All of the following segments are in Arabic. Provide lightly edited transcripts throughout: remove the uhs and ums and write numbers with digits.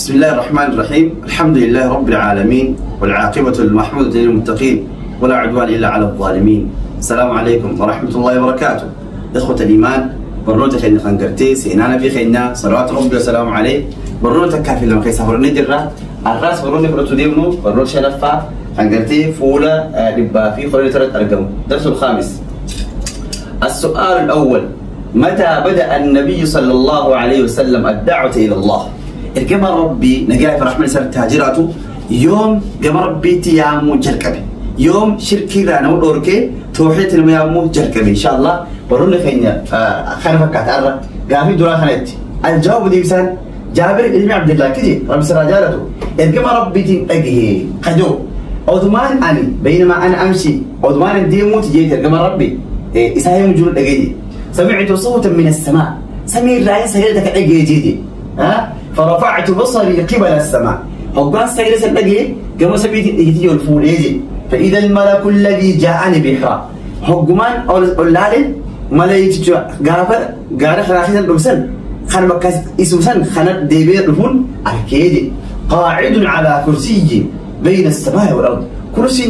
بسم الله الرحمن الرحيم. الحمد لله رب العالمين والعاقبة المحمودة للمتقين ولا عدوان إلا على الظالمين. السلام عليكم ورحمة الله وبركاته. إخوة الإيمان، برنوتا خينا خنقرتي سينانا في خينا صلوات ربي وسلام عليه. برنوتا كافي لما خيسا فرني جرا الراس بروني برتو ديمنو برنوت شنفا خنقرتي فولا لبا في خلال ثلاث أرقام. درس الخامس. السؤال الأول: متى بدأ النبي صلى الله عليه وسلم الدعوة إلى الله؟ الجمع ربي نجاي في رحمة سر تاجراته يوم جمع ربي تيامو جركبي يوم شركي رانا ودوركي توحيد الميامو جركبي إن شاء الله. برون خينا خلفك كتارة قافي دورا خنيتي. الجواب دي بسان جابر بن عبد الله كذي رب سر تاجراته الجمع ربي تيجي خدو عثمان أني بينما أنا أمشي عثمان ديمو تجي الجمع ربي إسحاق جول أجي سمعت صوتا من السماء سمير راي سيدك أجي ها فرفعت بصري قبل السماء حقان سيدة الأجي كما سبيت يجي الفول يجي فإذا الملك الذي جاءني بحرا حقمان أولاد ملايك غافر غارخ راخيسا رمسن خان مكاس اسمسن خانت ديبير رفون أكيد قاعد على كرسي بين السماء والأرض كرسي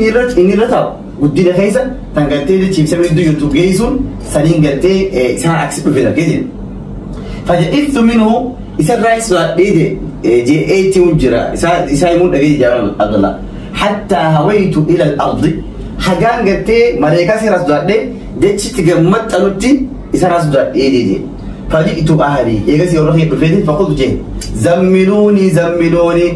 نيرتا ودينا خيسا تنقلتي تشيب سمي دو يوتيوب جيسون سنين قلتي ساعة أكسب في ذا كده فجئت منه إسا الرئيس ديدي جي ايتي مجرى إسا يمون أجي جاوان الله حتى هويت إلى الأرض حقان قلتي مريكاسي راس دوات دي تغمت أنوتي إسا راس دوات دي فجئت أهلي إيغاسي ورخي بفيدي فقلت جي زملوني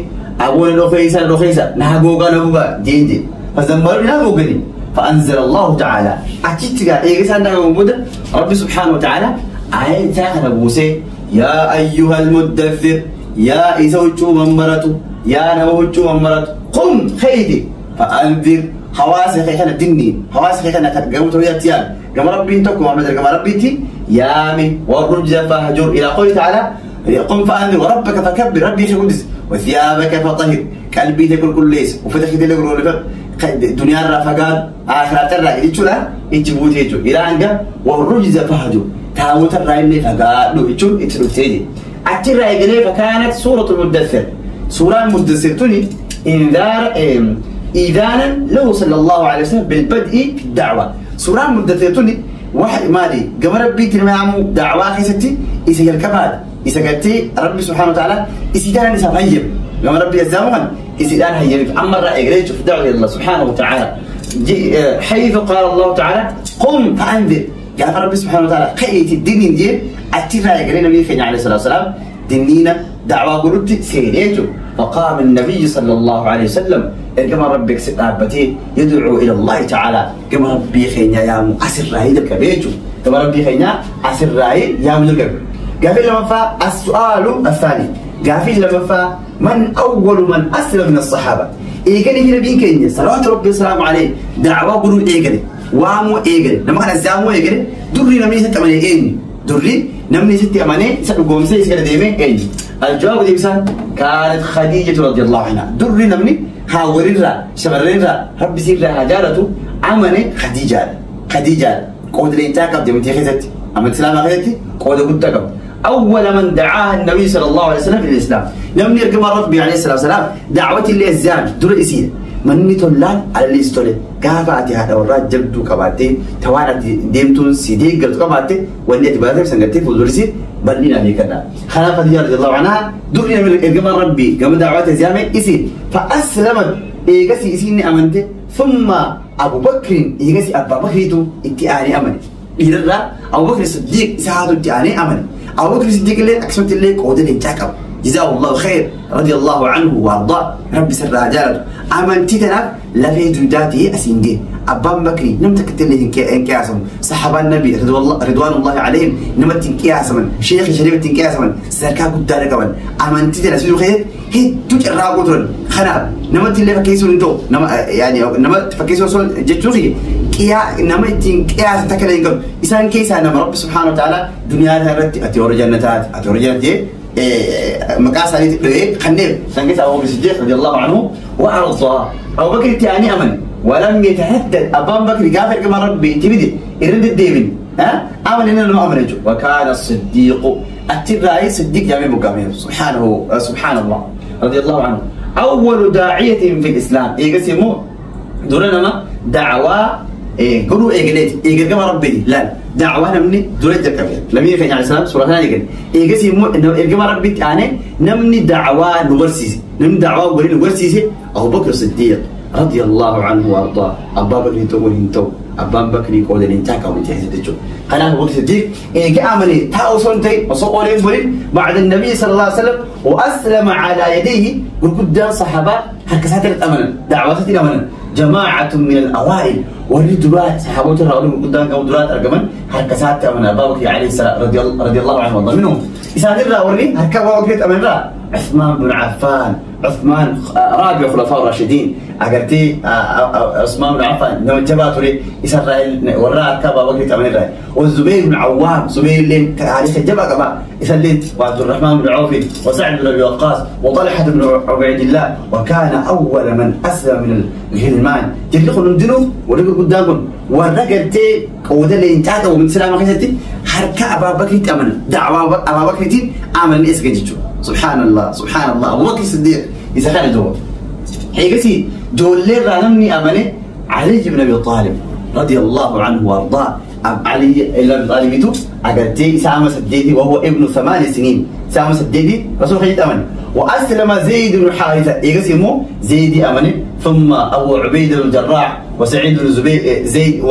أقول رخيسا نهاقوغا جي فزملوني نهاقوغني فأنزل الله تعالى أتيتك إيغاسي نهاقوغا ربي سبحانه وتعالى آية تاخر بوسي يا أيها المدثر يا إسوتشو ممرتو يا نوتشو ممرتو قم خيدي فأنذر حواسي خيخنا دني حواسي خيخنا قوتو ياتيان كما ربي انتكو وعمد كما ربي انتي يامي والرجز فهجر إلى قوله تعالى قم فأنذر وربك فكبر ربي يشكدس وثيابك فطهر قلبي تكل كل ليس وفتحت لك رولفق دنيا الرافقات آخرات الرأي يتشولا يتشبوت يتشو إلى أنك والرجز فهجر تاوت الرأي فقالوا يتشون يتلوتيجي أترى إجنيه فكانت سورة المدثر سورة المدثر توني إنذار إذانا له صلى الله عليه وسلم بالبدء في الدعوة. سورة المدثر توني واحد مالي قبل ربي تنمعمو دعوة خيستي إذا الكبار إذا قلتي ربي سبحانه وتعالى إذا نسا هيب قبل ربي الزامن إذا هيب أما الرأي إجنيه في الدعوة إلى الله سبحانه وتعالى حيث قال الله تعالى قم فأنذر قال ربي سبحانه وتعالى خيت الدين دي أترى يقرين النبي عليه الصلاة والسلام دينينا دعوة قلت سيريته فقام النبي صلى الله عليه وسلم كما ربك ستابتي يدعو إلى الله تعالى كما ربي خينا يا أسر راي ذلك بيجو كما ربي خينا أسر راي يا ملك قافل لما فا السؤال الثاني قافل لما فا من أول من أسلم من الصحابة إيجاني هنا بين كينيا صلوات ربي والسلام عليه دعوة قلوا إيجاني وامو إيجري لما كان الزامو إيجري دري نمني ست أماني إني دري نمني ست أماني سأقوم سيس كده ديمين إني. الجواب دي بسان كانت خديجة رضي الله عنها دري نمني هاورين را شمرين را ربي سير را هجارته أماني خديجة قود الإنتاج دي متيخذتي أما السلام عليكي قود قدتك أول من دعاه النبي صلى الله عليه وسلم في الإسلام نمني رقم ربي عليه الصلاة والسلام دعوتي اللي الزام در إسيد مني تولان على الاستولي كافاتي هذا والراجل جبدو كباتي توانا ديمتون سيدي قلت كباتي واللي تبادر سنقتي فودرسي بلينا لي كذا خلافة خديجة رضي الله عنها درنا من الجمال ربي كما دعوات زيامة إسي فأسلمت إيجاسي إسيني أمنتي ثم أبو بكر إيجاسي أبا بكريتو اتعاني أمني إذا أبو بكر الصديق ساعته اتعاني أمني أبو بكر الصديق اللي أكسمت اللي قودة الجاكب جزاه الله خير رضي الله عنه وارضاه ربي سر رجالته امنتي تناب لفيت ذاتي اسيندي ابان بكري نمتك تلي انكياسم صحابه النبي رضوان الله عليهم نمت انكياسم شيخ شريف انكياسم سركا قدار كمان امنتي تنسلو خير هي تجرا قدر خنا نمت اللي فكيسون انتو يعني نمت فكيسون جتوخي كيا نمت انكياس تكلين إسان كيسا نما رب سبحانه وتعالى دنيا هرت اتور جنتات اتور جنتي مقاس عليه خنيب سنجس أبو بكر الصديق رضي الله عنه وأرضاه أبو بكر الثاني أمن ولم يتهدد أبو بكر كافر كما ربي تبدي يرد الدين أمن إنه أمن وكان الصديق التراي صديق جميع مقامين سبحان الله رضي الله عنه أول داعية في الإسلام إيجاسيمو دورنا دعوة قولوا إيجليت إيجل كما ربي لا دعوة نمني دولت الكبير لم يفعل عليه السلام سورة ثانية قال إيجاسيمو إنه كما ربي أنا نمني دعوة نورسيسي نمني دعوة ولي نورسيسي أبو بكر الصديق رضي الله عنه وأرضاه أبا بكر تو أبا بكر يقول لي انتهى وانت هتدجو أنا أبو بكر الصديق إيه كأمني تاوسونتي وصقولين بولين بعد النبي صلى الله عليه وسلم وأسلم على يديه وقدام صحابة هكذا أمنا دعوات أمنا جماعة من الأوائل والردوات صحابة الرؤون قدام قودرات أرجمن هكذا أمنا أبا بكر عليه السلام رضي الله عنه وارضاه منهم إسحاق الرؤوني هكذا أبو بكر أمنا عثمان بن عفان عثمان رابع خلفاء الراشدين أقرتي عثمان بن عفان نو جباتوا لي إسرائيل وراء كابا وقت أمين الرأي والزبير بن عوام زبير اللي تاريخ الجبا كما يسلت وعبد الرحمن بن عوف وسعد بن أبي وقاص وطلحة بن عبيد الله وكان أول من أسلم من الغلمان تلقوا ندنوا ولقوا قدامهم ورقلتي وده اللي انتهوا من سلام خيستي حركة أبا بكر تأمن دعوة أبا بكر آمن إسكجتشو سبحان الله سبحان الله أبو بكر الصديق إذا كان دور حيقتي جولي رانمني أمني علي بن أبي طالب رضي الله عنه وأرضاه علي بن أبي طالب يتو أقلتي سامة سديدي وهو ابن 8 سنين سامة سديدي رسول خيط أمني وأسلم زيد بن حارثة يقتي مو زيدي أمني ثم أبو عبيد بن الجراح وسعيد بن زيد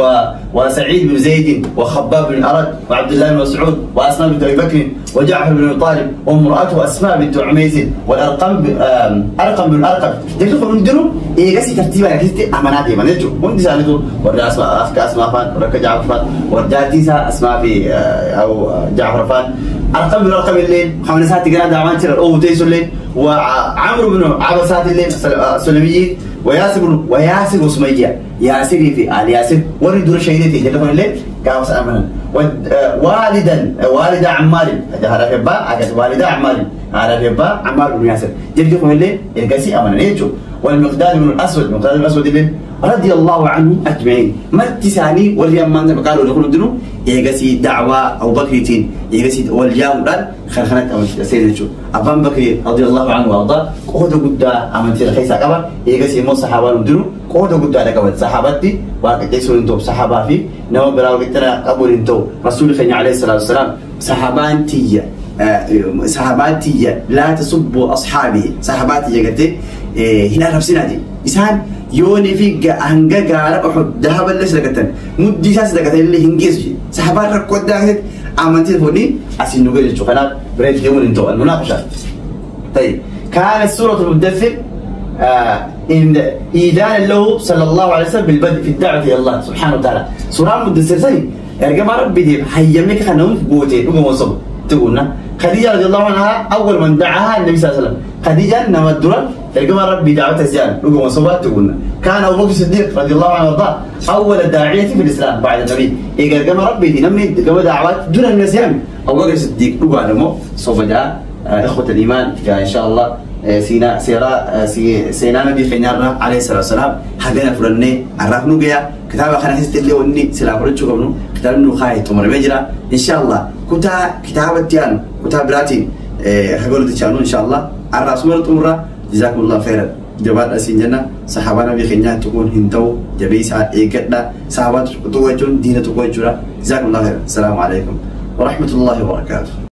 وسعيد بن زيد وخباب بن الأرد وعبد الله بن مسعود وأسماء بنت أبي بكر وجعفر بن أبي طالب وامرأته أسماء بنت عميس والأرقم أرقم بن الأرقم تدخل ندرو إيجاسي ترتيبا كيستي أماناتي ما نجو وندي سالتو ورد أسماء فان ورد جعفر فان ورد تيسا أسماء في أو جعفر فان أرقم بن الأرقم الليل خمسات تقرأ دعوان ترى أو تيسو الليل وعمرو بن عبسات الليل السلميين وياسر وسمية ياسر في آل ياسر وردوا شهيدتي تلفون الليل قاوس أمنا والدا عمار هذا رفيبا أكاد والدا عمار هذا رفيبا عمار بن ياسر تلفون الليل القاسي أمنا نيجو والمقداد بن الأسود المقداد بن الأسود الليل رضي الله عنه أجمعين مرتساني واليمان قالوا لكم دنو يقاسي دعوة أو بكرتين يقاسي واليوم دان خلخنات أو سيدنا أبان بكر رضي الله عنه وأرضاه قوده قد أمانتي الخيسة قبل يقاسي مو صحابة دنو قوده قد على قبل صحابتي وكيسون انتو صحابة في نوم براو قلتنا قبول انتو رسول الله عليه الصلاة والسلام صحاباتي لا تسبوا أصحابي صحاباتي قلت هنا نفسنا دي إنسان يوني في هنجا قارب أحد ذهب اللي سلكتن مدي ساس سلكتن اللي هنجيز صحابات ركود داخل أمانتي فوني أسينو قلت شو خلاص بريد يوم انتو المناقشة. طيب كانت سورة المدثر إن إيدان له صلى الله عليه وسلم بالبدء في الدعوة إلى الله سبحانه وتعالى سورة المدثر سي يرجع ما ربي دي حيامك خنوم قوتي وقوم وصب تقولنا خديجة رضي الله عنها أول من دعاها النبي صلى الله عليه وسلم خديجة نما الدرة يرجع ما ربي دعوة زيان وقوم وصب تقولنا كان أبو بكر الصديق رضي الله عنه وارضاه أول داعية في الإسلام بعد النبي يرجع ما ربي دي نمني جوا دعوات دون النسيان أبو بكر الصديق وقوم علمه صوب جاء إخوة الإيمان جاء إن شاء الله سينا نبي خينارنا عليه الصلاة والسلام حقنا فرني عرفنا جيا كتاب خنا هستلي وني سلام فرنش كمنو كتاب إنه خايف تمر بيجرا إن شاء الله كتاب تيان كتاب براتين هقول تشانو إن شاء الله عرف سورة تمرة جزاكم الله خيرا جواد أسينجنا صحابنا بخينات تكون هندو جبيس إيكتنا صحابات تقويتون دين تقويتورا جزاكم الله خيرا السلام عليكم ورحمة الله وبركاته.